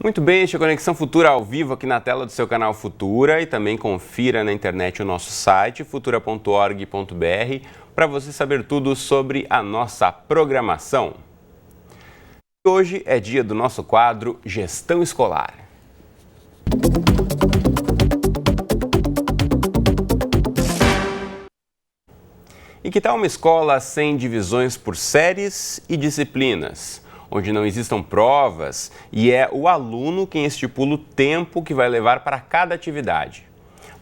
Muito bem, este é Conexão Futura ao vivo aqui na tela do seu canal Futura e também confira na internet o nosso site futura.org.br para você saber tudo sobre a nossa programação. Hoje é dia do nosso quadro Gestão Escolar. E que tal uma escola sem divisões por séries e disciplinas? Onde não existam provas e é o aluno quem estipula o tempo que vai levar para cada atividade.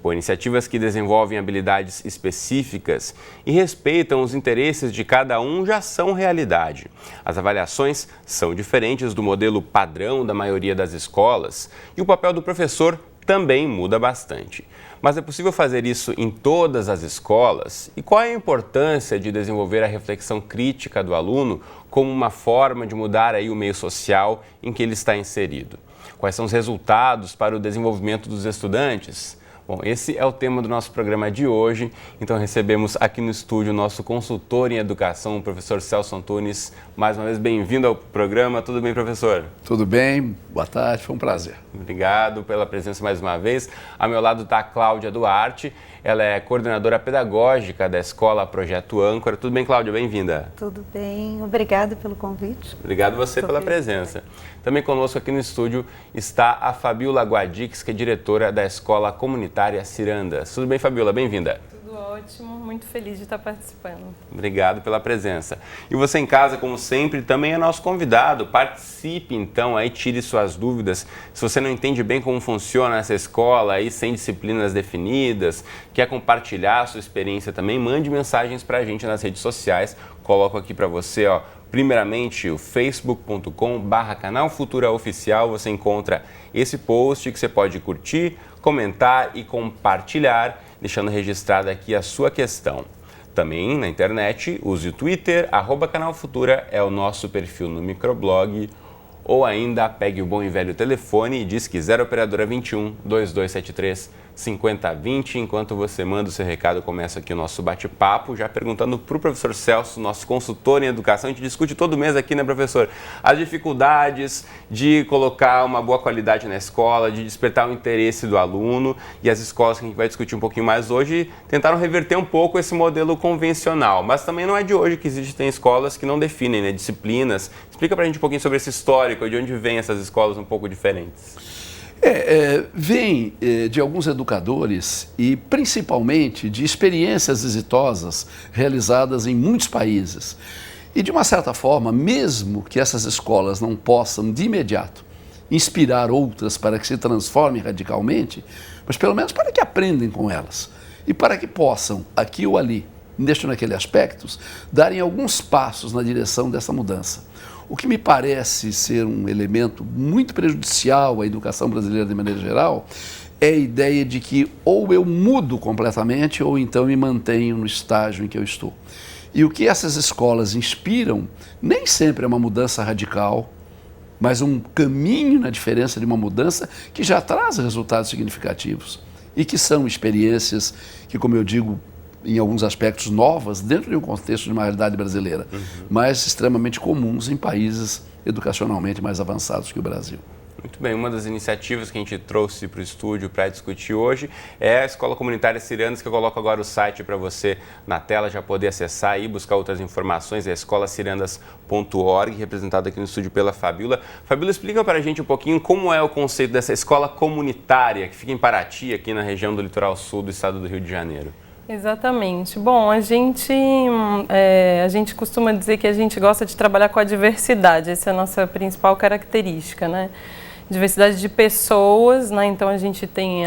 Por iniciativas que desenvolvem habilidades específicas e respeitam os interesses de cada um já são realidade. As avaliações são diferentes do modelo padrão da maioria das escolas e o papel do professor também muda bastante. Mas é possível fazer isso em todas as escolas? E qual é a importância de desenvolver a reflexão crítica do aluno como uma forma de mudar aí o meio social em que ele está inserido? Quais são os resultados para o desenvolvimento dos estudantes? Bom, esse é o tema do nosso programa de hoje, então recebemos aqui no estúdio o nosso consultor em educação, o professor Celso Antunes. Mais uma vez, bem-vindo ao programa. Tudo bem, professor? Tudo bem, boa tarde, foi um prazer. Obrigado pela presença mais uma vez. Ao meu lado está a Cláudia Duarte, ela é coordenadora pedagógica da Escola Projeto Âncora. Tudo bem, Cláudia? Bem-vinda. Tudo bem, obrigado pelo convite. Obrigado você pela presença. Também conosco aqui no estúdio está a Fabiola Guadix, que é diretora da Escola Comunitária Cirandas. Tudo bem, Fabiola? Bem-vinda. Tudo ótimo, muito feliz de estar participando. Obrigado pela presença. E você em casa, como sempre, também é nosso convidado. Participe então aí, tire suas dúvidas. Se você não entende bem como funciona essa escola aí, sem disciplinas definidas, quer compartilhar a sua experiência também, mande mensagens para a gente nas redes sociais. Coloco aqui para você, ó, primeiramente o facebook.com/canal Futura Oficial. Você encontra esse post que você pode curtir, comentar e compartilhar, deixando registrada aqui a sua questão. Também na internet, use o Twitter, @Canal Futura é o nosso perfil no microblog, ou ainda pegue o bom e velho telefone e diz que 0 operadora 21 2273 5020. Enquanto você manda o seu recado, começa aqui o nosso bate-papo, já perguntando para o professor Celso, nosso consultor em educação. A gente discute todo mês aqui, né, professor? As dificuldades de colocar uma boa qualidade na escola, de despertar o interesse do aluno, e as escolas que a gente vai discutir um pouquinho mais hoje tentaram reverter um pouco esse modelo convencional. Mas também não é de hoje que existem escolas que não definem, né, disciplinas. Explica para a gente um pouquinho sobre esse histórico, de onde vêm essas escolas um pouco diferentes. Vem de alguns educadores e principalmente de experiências exitosas realizadas em muitos países. E de uma certa forma, mesmo que essas escolas não possam de imediato inspirar outras para que se transformem radicalmente, mas pelo menos para que aprendam com elas e para que possam, aqui ou ali, neste ou naquele aspectos, darem alguns passos na direção dessa mudança. O que me parece ser um elemento muito prejudicial à educação brasileira de maneira geral é a ideia de que ou eu mudo completamente ou então me mantenho no estágio em que eu estou. E o que essas escolas inspiram nem sempre é uma mudança radical, mas um caminho na diferença de uma mudança que já traz resultados significativos e que são experiências que, como eu digo, em alguns aspectos novas, dentro de um contexto de uma realidade brasileira, mas extremamente comuns em países educacionalmente mais avançados que o Brasil. Muito bem, uma das iniciativas que a gente trouxe para o estúdio para discutir hoje é a Escola Comunitária Cirandas, que eu coloco agora o site para você na tela, já poder acessar e buscar outras informações, é escolacirandas.org, representado aqui no estúdio pela Fabiola. Fabiola, explica para a gente um pouquinho como é o conceito dessa escola comunitária, que fica em Paraty, aqui na região do litoral sul do estado do Rio de Janeiro. Exatamente. Bom, a gente costuma dizer que a gente gosta de trabalhar com a diversidade, essa é a nossa principal característica, né? Diversidade de pessoas, né? Então a gente tem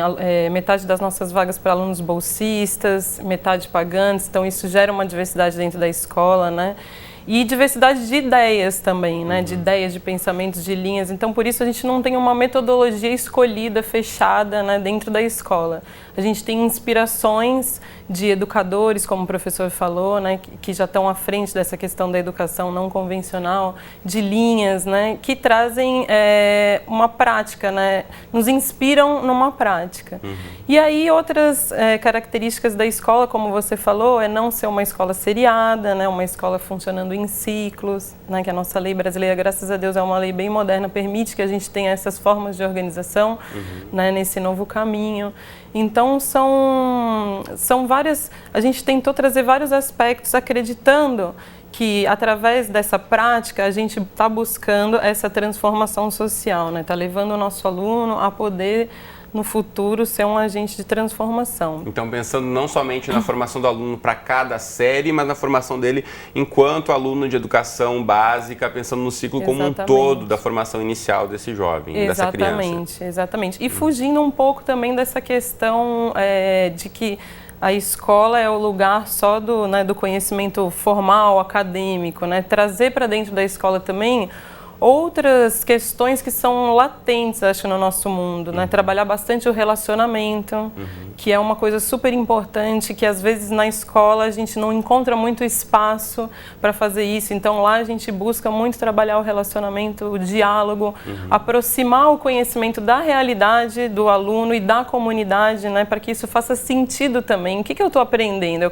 metade das nossas vagas para alunos bolsistas, metade pagantes, então isso gera uma diversidade dentro da escola, né? E diversidade de ideias também, né? De ideias, de pensamentos, de linhas. Então, por isso, a gente não tem uma metodologia escolhida, fechada, né, dentro da escola. A gente tem inspirações de educadores, como o professor falou, né, que já estão à frente dessa questão da educação não convencional, de linhas, né, que trazem uma prática, né, nos inspiram numa prática. E aí outras características da escola, como você falou, é não ser uma escola seriada, né, uma escola funcionando em ciclos, né, que a nossa lei brasileira, graças a Deus, é uma lei bem moderna, permite que a gente tenha essas formas de organização, né, nesse novo caminho. Então, são várias... A gente tentou trazer vários aspectos acreditando que, através dessa prática, a gente está buscando essa transformação social, né? Está levando o nosso aluno a poder, no futuro, ser um agente de transformação. Então, pensando não somente na formação do aluno para cada série, mas na formação dele enquanto aluno de educação básica, pensando no ciclo como um todo da formação inicial desse jovem, dessa criança. Exatamente. E fugindo um pouco também dessa questão de que a escola é o lugar só do conhecimento formal, acadêmico, né? Trazer para dentro da escola também outras questões que são latentes, acho, no nosso mundo, né? Trabalhar bastante o relacionamento, que é uma coisa super importante, que às vezes na escola a gente não encontra muito espaço para fazer isso. Então lá a gente busca muito trabalhar o relacionamento, o diálogo, aproximar o conhecimento da realidade do aluno e da comunidade, né? Para que isso faça sentido também. O que eu estou aprendendo?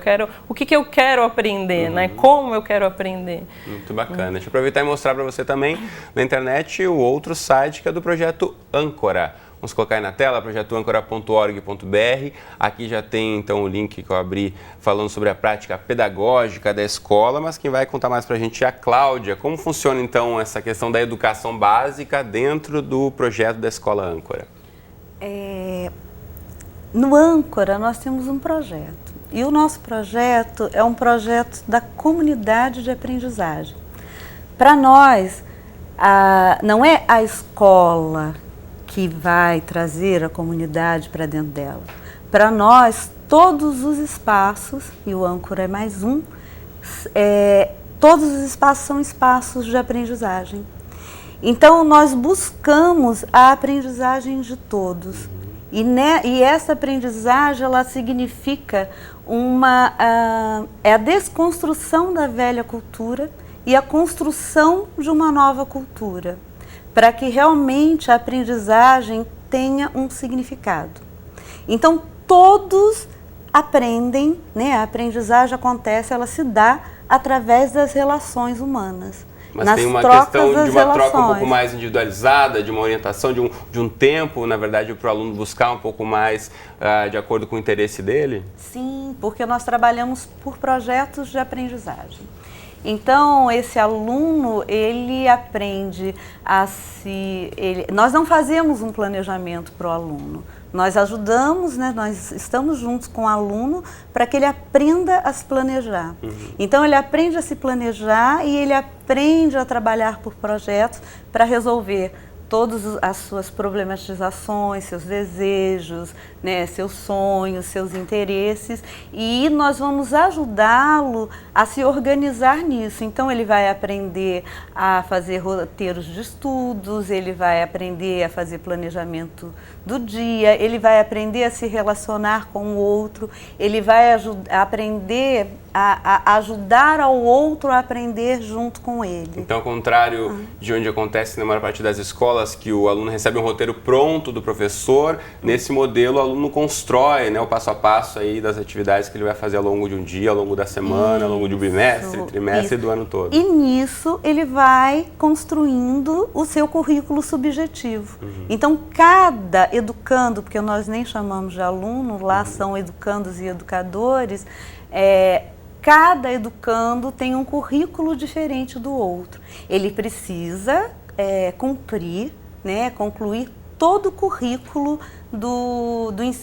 O que eu quero aprender, né? Como eu quero aprender. Muito bacana. Deixa eu aproveitar e mostrar para você também na internet o outro site que é do Projeto Âncora. Vamos colocar aí na tela, projetoancora.org.br. Aqui já tem então o link que eu abri falando sobre a prática pedagógica da escola, mas quem vai contar mais para a gente é a Cláudia. Como funciona então essa questão da educação básica dentro do projeto da Escola Âncora? No Âncora nós temos um projeto e o nosso projeto é um projeto da comunidade de aprendizagem. Para nós, não é a escola que vai trazer a comunidade para dentro dela. Para nós, todos os espaços, e o Âncora é mais um, todos os espaços são espaços de aprendizagem. Então, nós buscamos a aprendizagem de todos. E essa aprendizagem, ela significa a desconstrução da velha cultura e a construção de uma nova cultura, para que realmente a aprendizagem tenha um significado. Então, todos aprendem, né? A aprendizagem acontece, ela se dá através das relações humanas. Mas tem uma questão de uma troca um pouco mais individualizada, de uma orientação, de um tempo, na verdade, para o aluno buscar um pouco mais de acordo com o interesse dele? Sim, porque nós trabalhamos por projetos de aprendizagem. Então, esse aluno, ele aprende nós não fazemos um planejamento para o aluno. Nós ajudamos, né, nós estamos juntos com o aluno para que ele aprenda a se planejar. Então, ele aprende a se planejar e ele aprende a trabalhar por projetos para resolver todas as suas problematizações, seus desejos, né, seus sonhos, seus interesses, e nós vamos ajudá-lo a se organizar nisso. Então, ele vai aprender a fazer roteiros de estudos, ele vai aprender a fazer planejamento do dia, ele vai aprender a se relacionar com o outro, ele vai aprender a ajudar ao outro a aprender junto com ele. Então, ao contrário de onde acontece na maior parte das escolas, que o aluno recebe um roteiro pronto do professor, nesse modelo o aluno constrói, né, o passo a passo aí das atividades que ele vai fazer ao longo de um dia, ao longo da semana, ao longo de um bimestre, trimestre e do ano todo. E nisso ele vai construindo o seu currículo subjetivo. Então, cada educando, porque nós nem chamamos de aluno, lá são educandos e educadores, cada educando tem um currículo diferente do outro. Ele precisa cumprir, né, concluir todo o currículo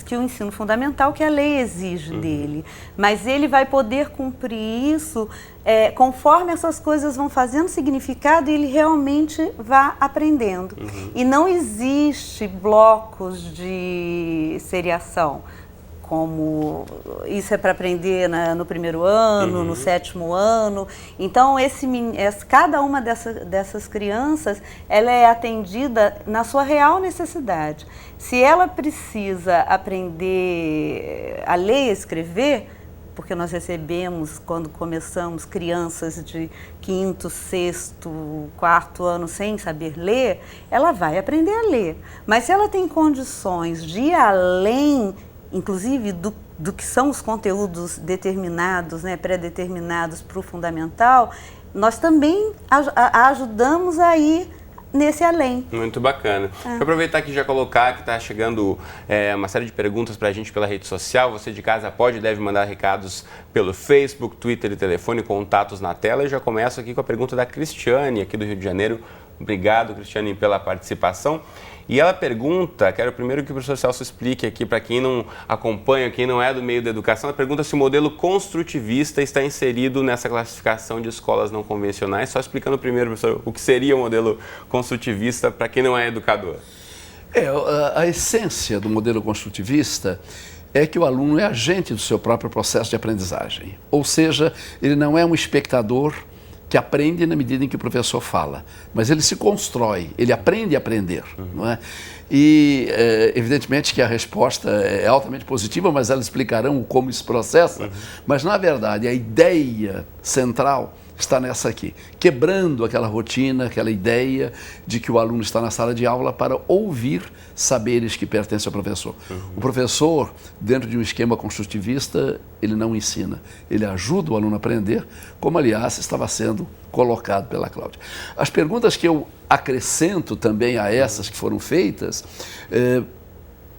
que o ensino fundamental, que a lei exige dele. Mas ele vai poder cumprir isso conforme essas coisas vão fazendo significado e ele realmente vai aprendendo. E não existe blocos de seriação. como isso é para aprender no primeiro ano, no 7º ano. Então, cada uma dessas crianças, ela é atendida na sua real necessidade. Se ela precisa aprender a ler e escrever, porque nós recebemos, quando começamos, crianças de 5º, 6º, 4º ano sem saber ler, ela vai aprender a ler. Mas se ela tem condições de ir além, inclusive do que são os conteúdos determinados, né, pré-determinados para o fundamental, nós também a ajudamos a ir nesse além. Muito bacana. Vou aproveitar aqui e já colocar que está chegando uma série de perguntas para a gente pela rede social. Você de casa pode e deve mandar recados pelo Facebook, Twitter e telefone, contatos na tela. E já começo aqui com a pergunta da Cristiane, aqui do Rio de Janeiro. Obrigado, Cristiane, pela participação. E ela pergunta, quero primeiro que o professor Celso explique aqui para quem não acompanha, quem não é do meio da educação, ela pergunta se o modelo construtivista está inserido nessa classificação de escolas não convencionais. Só explicando primeiro, professor, o que seria o modelo construtivista para quem não é educador. A essência do modelo construtivista é que o aluno é agente do seu próprio processo de aprendizagem. Ou seja, ele não é um espectador que aprende na medida em que o professor fala, mas ele se constrói, ele aprende a aprender, não é? E evidentemente que a resposta é altamente positiva, mas elas explicarão como isso processa, mas na verdade a ideia central está nessa aqui, quebrando aquela rotina, aquela ideia de que o aluno está na sala de aula para ouvir saberes que pertencem ao professor. O professor, dentro de um esquema construtivista, ele não ensina, ele ajuda o aluno a aprender, como aliás estava sendo colocado pela Cláudia. As perguntas que eu acrescento também a essas que foram feitas,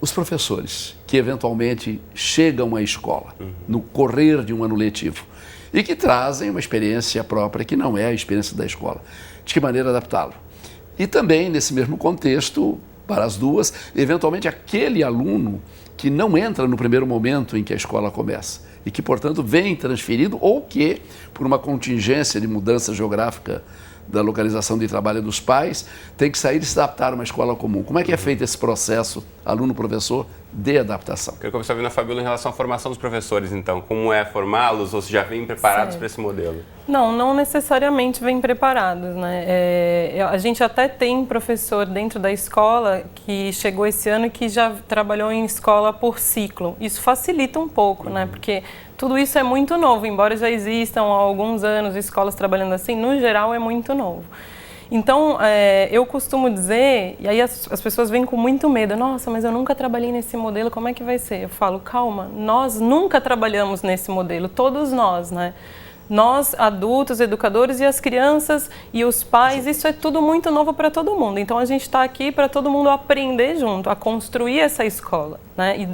os professores que eventualmente chegam à escola no correr de um ano letivo, e que trazem uma experiência própria que não é a experiência da escola. De que maneira adaptá-lo? E também, nesse mesmo contexto, para as duas, eventualmente aquele aluno que não entra no primeiro momento em que a escola começa e que, portanto, vem transferido ou que, por uma contingência de mudança geográfica da localização de trabalho dos pais, tem que sair e se adaptar a uma escola comum. Como é que é feito esse processo, aluno-professor, de adaptação? Quero começar ouvindo a Fabíola em relação à formação dos professores, então. Como é formá-los ou se já vêm preparados para esse modelo? Não necessariamente vêm preparados, né? A gente até tem professor dentro da escola que chegou esse ano e que já trabalhou em escola por ciclo. Isso facilita um pouco, né? Porque tudo isso é muito novo, embora já existam há alguns anos escolas trabalhando assim, no geral é muito novo. Então, eu costumo dizer, e aí as pessoas vêm com muito medo, nossa, mas eu nunca trabalhei nesse modelo, como é que vai ser? Eu falo, calma, nós nunca trabalhamos nesse modelo, todos nós, né? Nós, adultos, educadores e as crianças e os pais, isso é tudo muito novo para todo mundo. Então, a gente está aqui para todo mundo aprender junto, a construir essa escola, né? E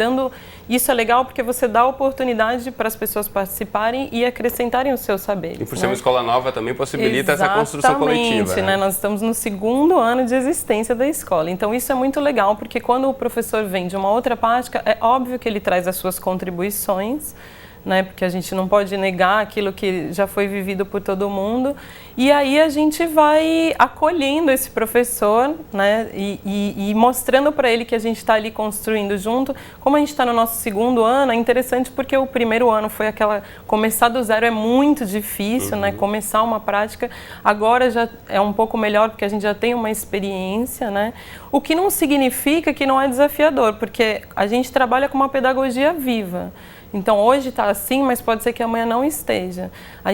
isso é legal porque você dá oportunidade para as pessoas participarem e acrescentarem os seus saberes. E por ser uma escola nova também possibilita essa construção coletiva. Exatamente, né? Nós estamos no 2º ano de existência da escola. Então, isso é muito legal porque quando o professor vem de uma outra prática, é óbvio que ele traz as suas contribuições, né? Porque a gente não pode negar aquilo que já foi vivido por todo mundo. E aí a gente vai acolhendo esse professor, né? E mostrando para ele que a gente está ali construindo junto. Como a gente está no nosso 2º ano, é interessante porque o primeiro ano foi começar do zero é muito difícil, né? Começar uma prática. Agora já é um pouco melhor porque a gente já tem uma experiência, né? O que não significa que não é desafiador, porque a gente trabalha com uma pedagogia viva. Então, hoje está assim, mas pode ser que amanhã não esteja. A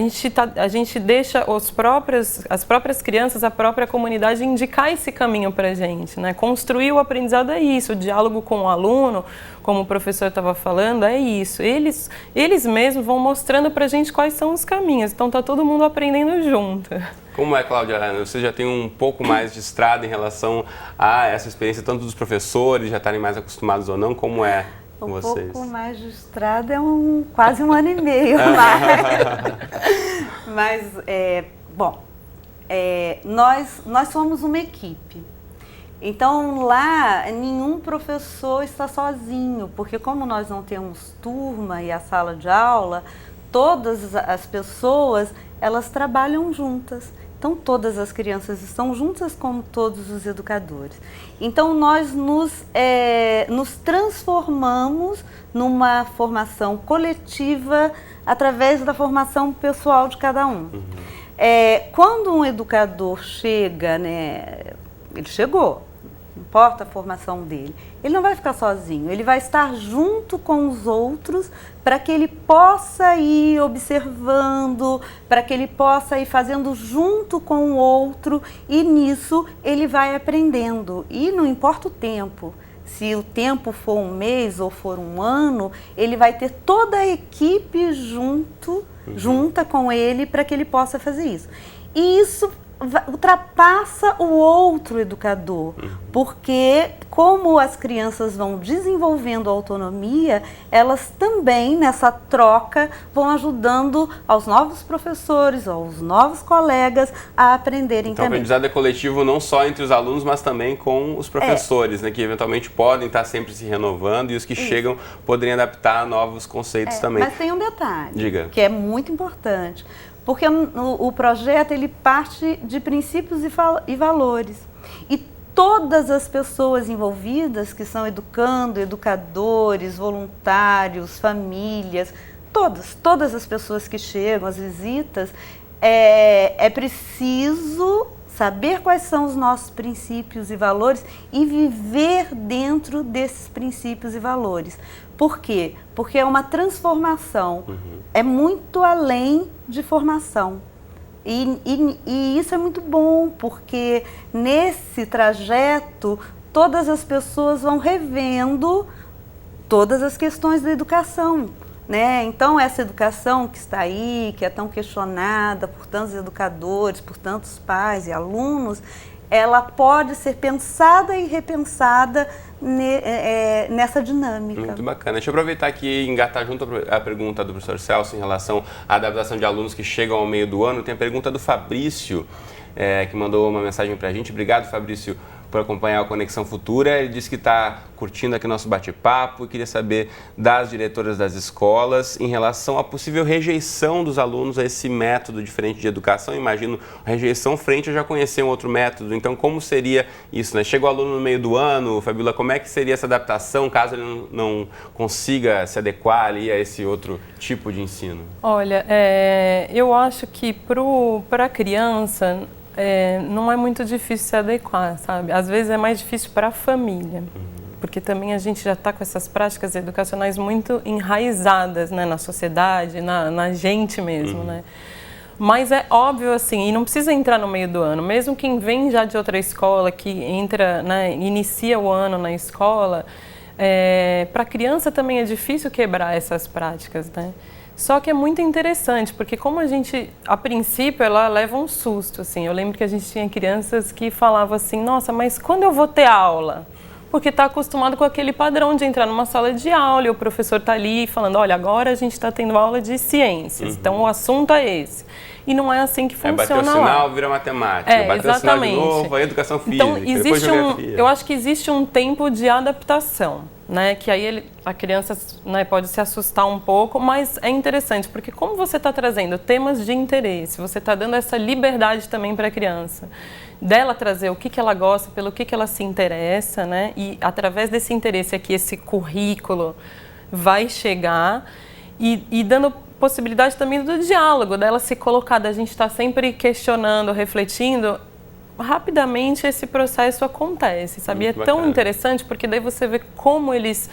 gente deixa as próprias crianças, a própria comunidade indicar esse caminho para a gente, né? Construir o aprendizado é isso, o diálogo com o aluno, como o professor estava falando, é isso. Eles mesmos vão mostrando para a gente quais são os caminhos. Então, está todo mundo aprendendo junto. Como é, Cláudia? Você já tem um pouco mais de estrada em relação a essa experiência, tanto dos professores já estarem mais acostumados ou não? Como é? Um pouco mais de estrada é quase um ano e meio mais. Mas, nós somos uma equipe. Então, lá, nenhum professor está sozinho, porque como nós não temos turma e a sala de aula, todas as pessoas, elas trabalham juntas. Então, todas as crianças estão juntas, como todos os educadores. Então, nós nos transformamos numa formação coletiva através da formação pessoal de cada um. Quando um educador chega, né, ele chegou, não importa a formação dele, ele não vai ficar sozinho, ele vai estar junto com os outros para que ele possa ir observando, para que ele possa ir fazendo junto com o outro, e nisso ele vai aprendendo. E não importa o tempo, se o tempo for um mês ou for um ano, ele vai ter toda a equipe junta com ele para que ele possa fazer isso. E isso ultrapassa o outro educador, porque como as crianças vão desenvolvendo autonomia, elas também nessa troca vão ajudando aos novos professores, aos novos colegas a aprenderem então, também. O aprendizado é coletivo não só entre os alunos, mas também com os professores, né, que eventualmente podem estar sempre se renovando, e os que chegam poderem adaptar a novos conceitos também. Mas tem um detalhe, Diga. Que é muito importante. Porque o projeto ele parte de princípios e valores. E todas as pessoas envolvidas, que são educando, educadores, voluntários, famílias, todas as pessoas que chegam, as visitas, é preciso saber quais são os nossos princípios e valores e viver dentro desses princípios e valores. Por quê? Porque é uma transformação, é muito além de formação. E isso é muito bom, porque nesse trajeto todas as pessoas vão revendo todas as questões da educação, né? Então, essa educação que está aí, que é tão questionada por tantos educadores, por tantos pais e alunos, ela pode ser pensada e repensada nessa dinâmica. Muito bacana. Deixa eu aproveitar aqui e engatar junto a pergunta do professor Celso em relação à adaptação de alunos que chegam ao meio do ano. Tem a pergunta do Fabrício, que mandou uma mensagem para a gente. Obrigado, Fabrício, por acompanhar a Conexão Futura. Ele disse que está curtindo aqui nosso bate-papo e queria saber das diretoras das escolas em relação à possível rejeição dos alunos a esse método diferente de educação. Imagino rejeição frente a já conhecer um outro método. Então, como seria isso, né? Chega o aluno no meio do ano, Fabíola, como é que seria essa adaptação caso ele não consiga se adequar ali a esse outro tipo de ensino? Olha, eu acho que para a criança não é muito difícil se adequar, sabe? Às vezes é mais difícil para a família, porque também a gente já está com essas práticas educacionais muito enraizadas, né, na sociedade, na gente mesmo, né? Mas é óbvio, assim, e não precisa entrar no meio do ano, mesmo quem vem já de outra escola, que entra, né, inicia o ano na escola, para a criança também é difícil quebrar essas práticas, né? Só que é muito interessante, porque como a gente, a princípio, ela leva um susto, assim. Eu lembro que a gente tinha crianças que falavam assim, nossa, mas quando eu vou ter aula? Porque está acostumado com aquele padrão de entrar numa sala de aula e o professor está ali falando, olha, agora a gente está tendo aula de ciências, então o assunto é esse. E não é assim que funciona bater o sinal, vira matemática, bater o sinal de novo, aí educação física, então, depois geografia. Eu acho que existe um tempo de adaptação, né? Que aí a criança, né, pode se assustar um pouco, mas é interessante, porque como você está trazendo temas de interesse, você está dando essa liberdade também para a criança, dela trazer o que ela gosta, pelo que ela se interessa, né? E através desse interesse aqui, esse currículo vai chegar e dando possibilidade também do diálogo, dela se colocar, da gente estar sempre questionando, refletindo, rapidamente esse processo acontece, sabe? É tão interessante porque daí você vê como eles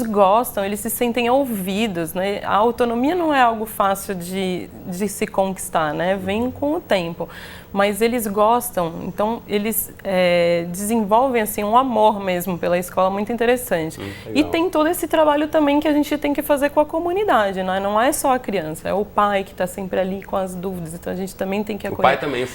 gostam, eles se sentem ouvidos, né? A autonomia não é algo fácil de se conquistar, né? Vem com o tempo, mas eles gostam, então eles desenvolvem assim um amor mesmo pela escola muito interessante. E tem todo esse trabalho também que a gente tem que fazer com a comunidade, né? Não é só a criança, é o pai que está sempre ali com as dúvidas, então a gente também tem que acolher. O pai também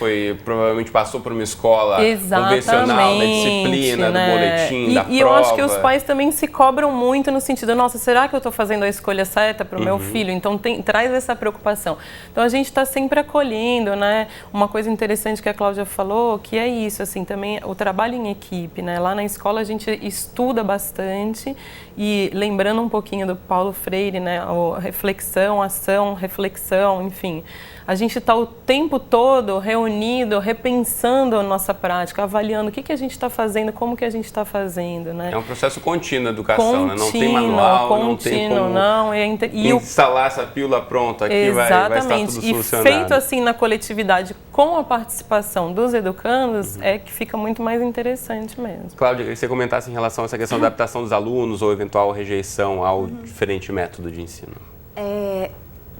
provavelmente passou por uma escola convencional, da disciplina, né? Do boletim, da prova. E eu acho que os pais também se cobram muito no sentido, nossa, será que eu estou fazendo a escolha certa para o meu filho? Então traz essa preocupação. Então a gente está sempre acolhendo, né? Uma coisa interessante que a Cláudia falou, que é isso, assim, também o trabalho em equipe, né? Lá na escola a gente estuda bastante e lembrando um pouquinho do Paulo Freire, né? Reflexão, ação, reflexão, enfim. a gente está o tempo todo reunido, repensando a nossa prática, avaliando o que a gente está fazendo, como que a gente está fazendo, né? É um processo contínuo a educação, né? Não tem manual, não tem como instalar essa pílula pronta aqui, vai estar tudo solucionado. E feito assim na coletividade, com a participação dos educandos, é que fica muito mais interessante mesmo. Cláudia, queria que você comentasse em relação a essa questão da adaptação dos alunos ou eventual rejeição ao diferente método de ensino.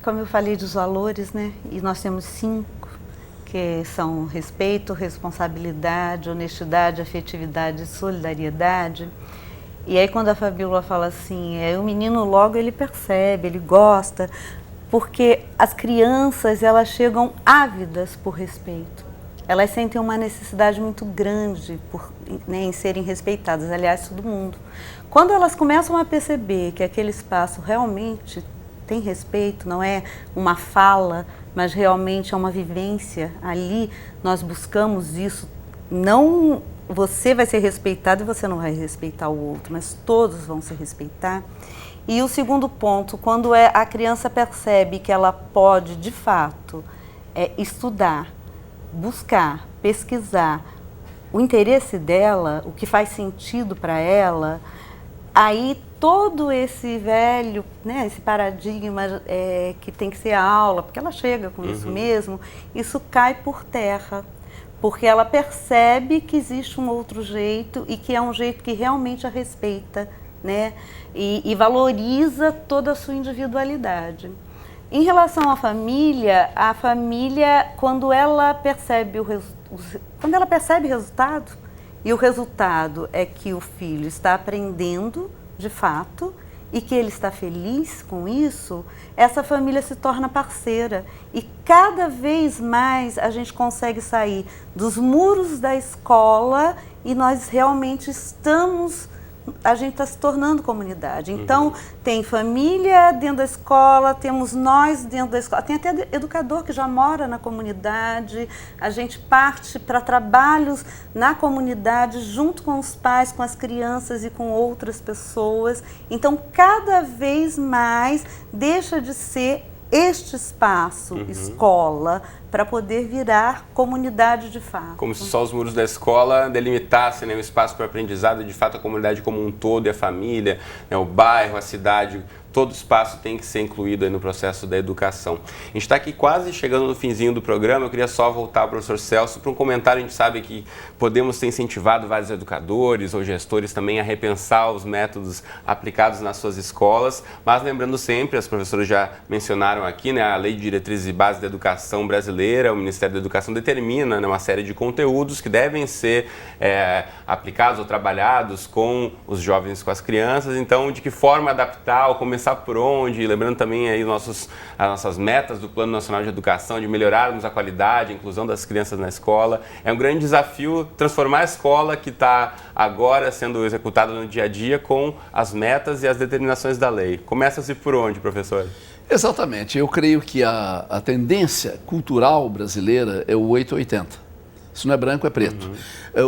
Como eu falei dos valores, né? E nós temos 5, que são respeito, responsabilidade, honestidade, afetividade e solidariedade. E aí quando a Fabíola fala assim, o menino logo ele percebe, ele gosta, porque as crianças elas chegam ávidas por respeito. Elas sentem uma necessidade muito grande em serem respeitadas, aliás, todo mundo. Quando elas começam a perceber que aquele espaço realmente tem respeito, não é uma fala, mas realmente é uma vivência ali, nós buscamos isso, não você vai ser respeitado e você não vai respeitar o outro, mas todos vão se respeitar. E o segundo ponto, quando a criança percebe que ela pode, de fato, estudar, buscar, pesquisar o interesse dela, o que faz sentido para ela, aí todo esse velho, né, esse paradigma que tem que ser a aula, porque ela chega com isso mesmo, isso cai por terra, porque ela percebe que existe um outro jeito e que é um jeito que realmente a respeita, né, e valoriza toda a sua individualidade. Em relação à família, quando ela percebe o resultado, e o resultado é que o filho está aprendendo de fato e que ele está feliz com isso, essa família se torna parceira e cada vez mais a gente consegue sair dos muros da escola e nós realmente a gente está se tornando comunidade. Então, tem família dentro da escola, temos nós dentro da escola, tem até educador que já mora na comunidade, a gente parte para trabalhos na comunidade, junto com os pais, com as crianças e com outras pessoas. Então, cada vez mais deixa de ser este espaço, escola, para poder virar comunidade de fato. Como se só os muros da escola delimitassem, né, o espaço para aprendizado, de fato a comunidade como um todo e a família, né, o bairro, a cidade, todo espaço tem que ser incluído aí no processo da educação. A gente está aqui quase chegando no finzinho do programa, eu queria só voltar ao professor Celso para um comentário. A gente sabe que podemos ter incentivado vários educadores ou gestores também a repensar os métodos aplicados nas suas escolas, mas lembrando sempre, as professoras já mencionaram aqui, né, a Lei de Diretrizes e Bases da Educação Brasileira, o Ministério da Educação determina, né, uma série de conteúdos que devem ser aplicados ou trabalhados com os jovens, com as crianças. Então, de que forma adaptar ou começar por onde, lembrando também aí as nossas metas do Plano Nacional de Educação, de melhorarmos a qualidade, a inclusão das crianças na escola. É um grande desafio transformar a escola que está agora sendo executada no dia a dia com as metas e as determinações da lei. Começa-se por onde, professor? Exatamente. Eu creio que a tendência cultural brasileira é o 880. Isso não é branco, é preto.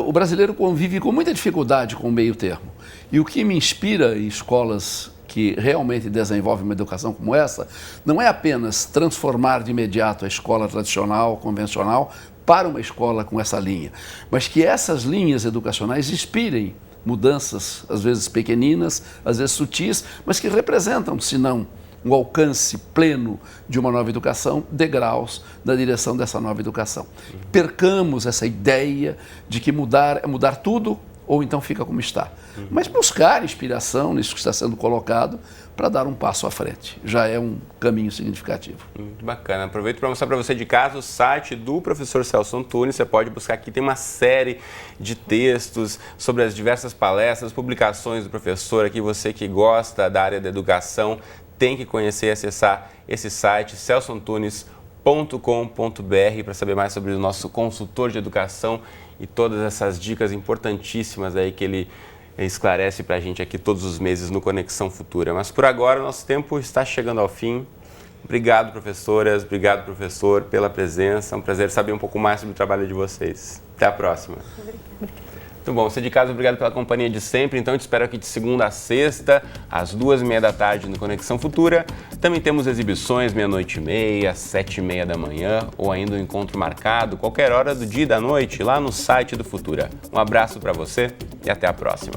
O brasileiro convive com muita dificuldade com o meio termo. E o que me inspira em escolas que realmente desenvolve uma educação como essa, não é apenas transformar de imediato a escola tradicional, convencional, para uma escola com essa linha, mas que essas linhas educacionais inspirem mudanças, às vezes pequeninas, às vezes sutis, mas que representam, se não um alcance pleno de uma nova educação, degraus na direção dessa nova educação. Percamos essa ideia de que mudar é mudar tudo, ou então fica como está. Mas buscar inspiração nisso que está sendo colocado para dar um passo à frente. Já é um caminho significativo. Muito bacana. Aproveito para mostrar para você de casa o site do professor Celso Antunes. Você pode buscar aqui, tem uma série de textos sobre as diversas palestras, publicações do professor aqui. Você que gosta da área da educação tem que conhecer e acessar esse site, celsoantunes.com.br, para saber mais sobre o nosso consultor de educação e todas essas dicas importantíssimas aí que ele esclarece para a gente aqui todos os meses no Conexão Futura. Mas por agora o nosso tempo está chegando ao fim. Obrigado, professoras, obrigado, professor, pela presença. É um prazer saber um pouco mais sobre o trabalho de vocês. Até a próxima. Obrigada. Muito bom. Você de casa, obrigado pela companhia de sempre. Então, eu te espero aqui de segunda a sexta, às 2h30 da tarde, no Conexão Futura. Também temos exibições, 00:30, 7h30 da manhã, ou ainda um encontro marcado, qualquer hora do dia e da noite, lá no site do Futura. Um abraço para você e até a próxima.